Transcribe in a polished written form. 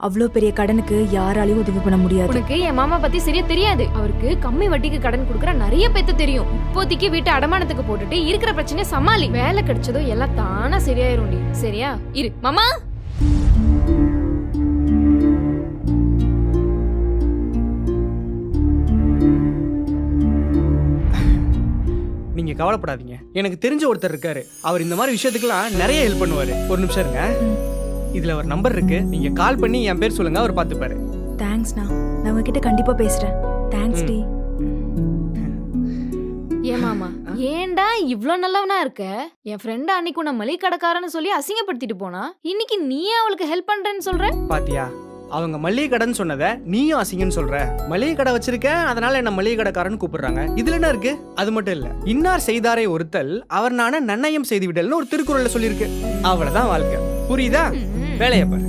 அவ்வளோ பெரிய கடனுக்கு யாராலையும் உதவி பண்ண முடியாது. உனக்கு என் மாமா பத்தி சரியா தெரியாது. அவருக்கு கம்மி வட்டிக்கு கடன் கொடுக்கற நிறைய பேத்து தெரியும். இப்போதைக்கு வீட்டை அடமானத்துக்கு போட்டுட்டு இருக்கிற பிரச்சனையை சமாளி. வேலை கிடைச்சதோ எல்லாம் தானா சரியாயிரும்டி. சரியா இரு மாமா. நீங்க கவலைப்படாதீங்க. எனக்கு தெரிஞ்ச ஒருத்தர் இருக்காரு. அவர் இந்த மாதிரி விஷயத்துக்குலாம் நிறைய ஹெல்ப் பண்ணுவாரு. ஒரு நிமிஷம் இருங்க. இதுல ஒரு நம்பர் இருக்கு. நீங்க கால் பண்ணி என் பேர் சொல்லுங்க, அவர் பாத்துப்பாரு. தேங்க்ஸ்ண்ணா, நான் உங்ககிட்ட கண்டிப்பா பேசுறேன். தேங்க்ஸ் டி. ஏன் மாமா ஏன்டா இவ்ளோ நல்லவனா இருக்க? என் ஃப்ரெண்ட் அன்னைக்கு உன்னை மளிகை கடைக்காரன்னு சொல்லி அசிங்கப்படுத்திட்டு போனா, இன்னைக்கு நீயே அவளுக்கு ஹெல்ப் பண்றேன்னு சொல்ற. பாத்தியா, அவங்க மளிகை கடைன்னு சொன்னதை நீயும் அசிங்கன்னு சொல்ற. மளிகை கடை வச்சிருக்கேன், அதனால என்ன மளிகை கடைக்காரன்னு கூப்பிடுறாங்க. இதுல என்ன இருக்கு? அது மட்டும் இல்ல, இன்னார் செய்தாரே ஒருத்தல் அவர் நான நன்னயம் செய்து விடல்னு ஒரு திருக்குறள்ல சொல்லியிருக்கு. அவ்வளவுதான் வாழ்க்கை. புரியுதா? வேலையை பாரு.